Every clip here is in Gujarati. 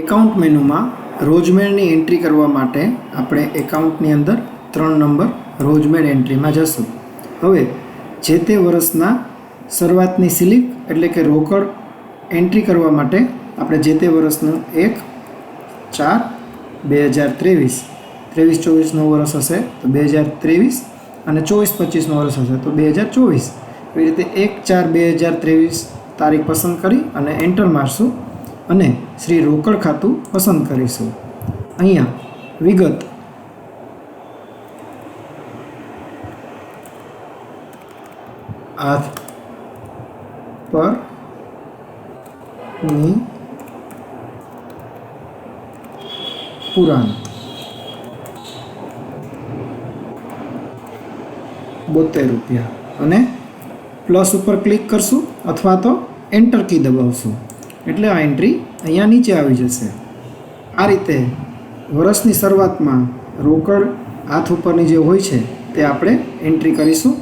એકાઉન્ટ મેનુમાં રોજમેરની એન્ટ્રી કરવા માટે આપણે એકાઉન્ટની અંદર 3 નંબર રોજમેર એન્ટ્રીમાં જશું. હવે જે તે વર્ષના શરૂઆતની સ્લિપ એટલે કે રોકડ એન્ટ્રી કરવા માટે આપણે જે તે વર્ષનું 1/4/2023 23-24નું વર્ષ હશે તો 2023 અને 24-25નું વર્ષ હશે તો 2024. એવી રીતે 1/4/2023 તારીખ પસંદ કરી અને એન્ટર મારશું અને શ્રી રોકડ ખાતું પસંદ કરીશું. અહીંયા વિગત હાથ પરની પુરાણ 72 રૂપિયા અને પ્લસ ઉપર ક્લિક કરશું અથવા તો એન્ટર કી દબાવશું એટલે આ એન્ટ્રી અહીંયા નીચે આવી જશે. આ રીતે વર્ષની શરૂઆતમાં રોકડ હાથ ઉપરની જે હોય છે તે આપણે એન્ટ્રી કરીશું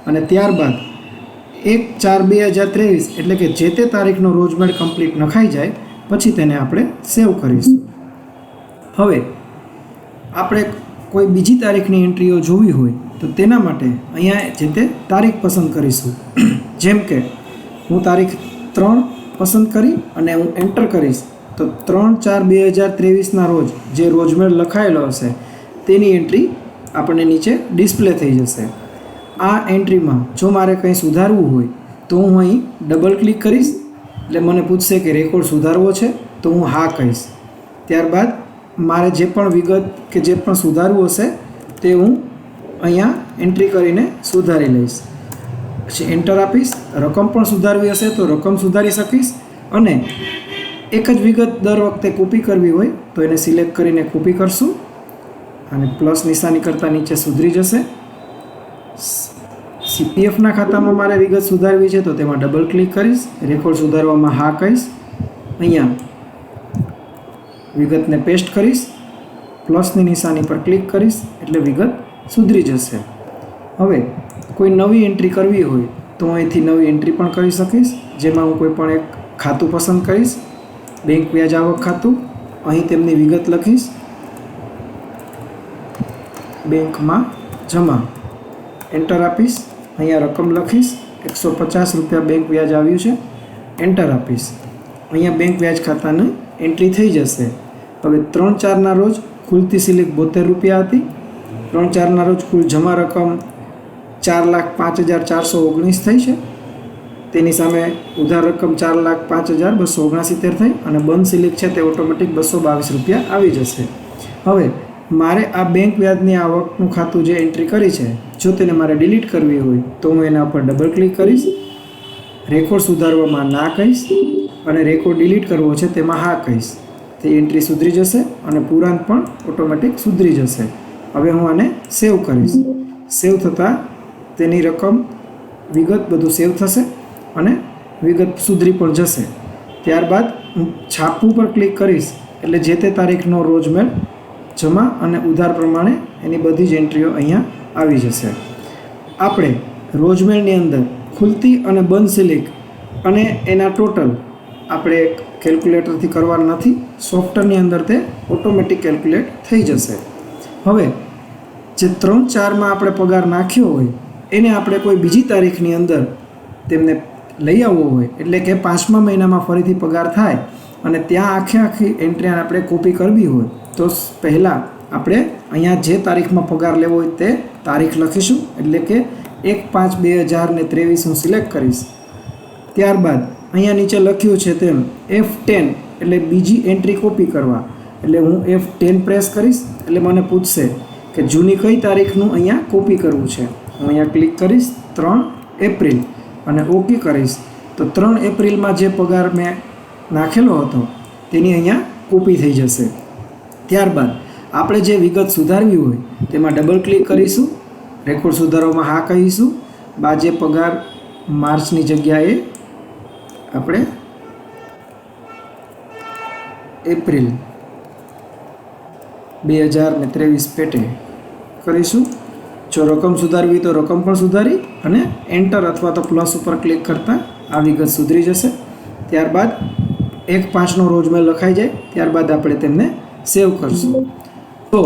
અને ત્યારબાદ 1/4/2023 એટલે કે જે તે તારીખનો રોજમેર કમ્પ્લીટ નખાઈ જાય પછી તેને આપણે સેવ કરીશું. હવે આપણે કોઈ બીજી તારીખની એન્ટ્રીઓ જોવી હોય તો તેના માટે અહીંયા જે તે તારીખ પસંદ કરીશું. જેમ કે હું તારીખ 3 પસંદ કરી અને હું એન્ટર કરીશ તો 3/4/2023ના રોજ જે રોજમેર લખાયેલો હશે તેની એન્ટ્રી આપણને નીચે ડિસ્પ્લે થઈ જશે. આ એન્ટ્રીમાં જો મારે કંઈ સુધારવું હોય તો હું અહીં ડબલ ક્લિક કરીશ એટલે મને પૂછશે કે રેકોર્ડ સુધારવો છે તો હું હા કહીશ. ત્યારબાદ મારે જે પણ વિગત કે જે પણ સુધારવું હશે તે હું અહીંયા એન્ટ્રી કરીને સુધારી લઈશ. પછી એન્ટર આપીશ. રકમ પણ સુધારવી હશે તો રકમ સુધારી શકીશ અને એક જ વિગત દર વખતે કોપી કરવી હોય તો એને સિલેક્ટ કરીને કોપી કરશું અને પ્લસ નિશાની કરતાં નીચે સુધરી જશે. CPFના ખાતામાં મારે વિગત સુધારવી છે તો તેમાં ડબલ ક્લિક કરીશ. રેકોર્ડ સુધારવામાં હા કહીશ. અહીંયા વિગતને પેસ્ટ કરીશ. પ્લસની નિશાની પર ક્લિક કરીશ એટલે વિગત સુધરી જશે. હવે કોઈ નવી એન્ટ્રી કરવી હોય તો હું અહીંથી નવી એન્ટ્રી પણ કરી શકીશ. જેમાં હું કોઈ પણ એક ખાતું પસંદ કરીશ. બેંક વ્યાજ આવક ખાતું. અહીં તેમની વિગત લખીશ. બેંકમાં જમા. એન્ટર આપીશ. અહીંયા રકમ લખીશ. 150 રૂપિયા બેંક વ્યાજ આવ્યું છે. એન્ટર આપીશ. અહીંયા બેંક વ્યાજ ખાતાની એન્ટ્રી થઈ જશે. હવે 3/4ના રોજ ખુલતી સ્લિપ 72 રૂપિયા હતી. 3/4ના રોજ કુલ જમા રકમ 4,05,419 થઈ છે. તેની સામે ઉધાર રકમ 4,05,269 થઈ અને બંધ સ્લિપ છે તે ઓટોમેટિક 222 રૂપિયા આવી જશે. હવે મારે આ બેંક વ્યાજની આવકનું ખાતું જે એન્ટ્રી કરી છે જો તેને મારે ડિલીટ કરવી હોય તો હું એના પર ડબલ ક્લિક કરીશ. રેકોર્ડ સુધારવામાં ના કહીશ અને રેકોર્ડ ડિલીટ કરવો છે તેમાં હા કહીશ. તે એન્ટ્રી સુધરી જશે અને પુરાણ પણ ઓટોમેટિક સુધરી જશે. હવે હું આને સેવ કરીશ. સેવ થતાં તેની રકમ વિગત બધું સેવ થશે અને વિગત સુધરી પણ જશે. ત્યારબાદ હું છાપવું પર ક્લિક કરીશ એટલે જે તે તારીખનો રોજમેર જમા અને ઉધાર પ્રમાણે એની બધી જ એન્ટ્રીઓ અહીંયા આવી જશે. આપણે રોજમેરની અંદર ખુલતી અને બંધ સ્લિપ અને એના ટોટલ આપણે કેલ્ક્યુલેટરથી કરવા નથી. સોફ્ટવેરની અંદર તે ઓટોમેટિક કેલ્ક્યુલેટ થઈ જશે. હવે જે 3/4માં આપણે પગાર નાખ્યો હોય એને આપણે કોઈ બીજી તારીખની અંદર તેમને લઈ આવવો હોય એટલે કે 5મા મહિનામાં ફરીથી પગાર થાય અને ત્યાં આખી એન્ટ્રી આપણે કોપી કરવી હોય તો પહેલાં આપણે અહીંયા જે તારીખમાં પગાર લેવો હોય તે તારીખ લખીશું એટલે કે 1/5/2023 હું સિલેક્ટ કરીશ. ત્યારબાદ અહીંયા નીચે લખ્યું છે તેમ F10 એટલે બીજી એન્ટ્રી કોપી કરવા એટલે હું F10 પ્રેસ કરીશ એટલે મને પૂછશે કે જૂની કઈ તારીખનું અહીંયા કોપી કરવું છે. હું અહીંયા ક્લિક કરીશ 3 એપ્રિલ અને ઓકે કરીશ તો 3 એપ્રિલમાં જે પગાર મેં નાખેલો હતો તેની અહીંયા કોપી થઈ જશે. ત્યારબાદ આપણે જે વિગત સુધારવી હોય તેમાં ડબલ ક્લિક કરીશું. રેકોર્ડ સુધારવામાં હા કહીશું. જે પગાર માર્ચની જગ્યાએ આપણે એપ્રિલ 2023 પેટે કરીશું. જો રકમ સુધારવી તો રકમ પણ સુધારી અને એન્ટર અથવા તો પ્લસ ઉપર ક્લિક કરતાં આ વિગત સુધરી જશે. ત્યારબાદ 1/5નો રોજમેલ લખાઈ જાય ત્યારબાદ આપણે તેમને સેવ કરશું. તો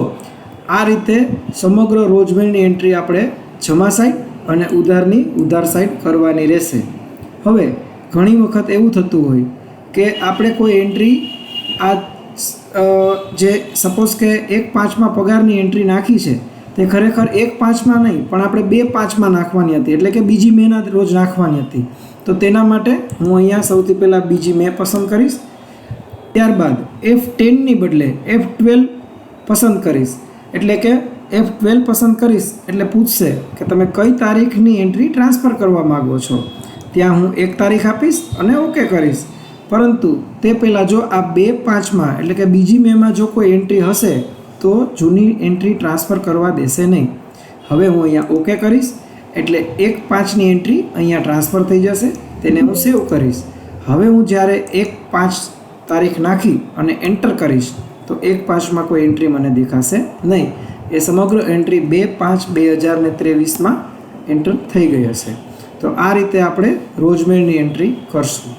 આ રીતે સમગ્ર રોજમેલની એન્ટ્રી આપણે જમા સાઈડ અને ઉધારની ઉધાર સાઈડ કરવાની રહેશે. હવે ઘણી વખત એવું થતું હોય કે આપણે કોઈ એન્ટ્રી આ જે સપોઝ કે 1/5માં પગારની એન્ટ્રી નાખી છે તે ખરેખર 1/5માં નહીં પણ આપણે 2/5માં નાખવાની હતી, એટલે કે બીજી મેના રોજ નાખવાની હતી. તો તેના માટે હું અહીંયા સૌથી પહેલાં બીજી મે પસંદ કરીશ. ત્યારબાદ F10ની બદલે F12 પસંદ કરીશ. એટલે કે F12 પસંદ કરીશ એટલે પૂછશે કે તમે કઈ તારીખની એન્ટ્રી ટ્રાન્સફર કરવા માગો છો. ત્યાં હું 1 તારીખ આપીશ અને ઓકે કરીશ. પરંતુ તે પહેલાં જો આ 2/5માં એટલે કે બીજી મેમાં જો કોઈ એન્ટ્રી હશે તો જૂની એન્ટ્રી ટ્રાન્સફર કરવા દેશે નહીં. હવે હું અહીંયા ઓકે કરીશ એટલે 1/5ની એન્ટ્રી અહીંયા ટ્રાન્સફર થઈ જશે. તેને હું સેવ કરીશ. હવે હું જ્યારે 1/5 તારીખ નાખી અને એન્ટર કરીશ તો 1/5માં કોઈ એન્ટ્રી મને દેખાશે નહીં. એ સમગ્ર એન્ટ્રી 2/5/2023માં એન્ટર થઈ ગઈ હશે. તો આ રીતે આપણે રોજમેલની એન્ટ્રી કરશું.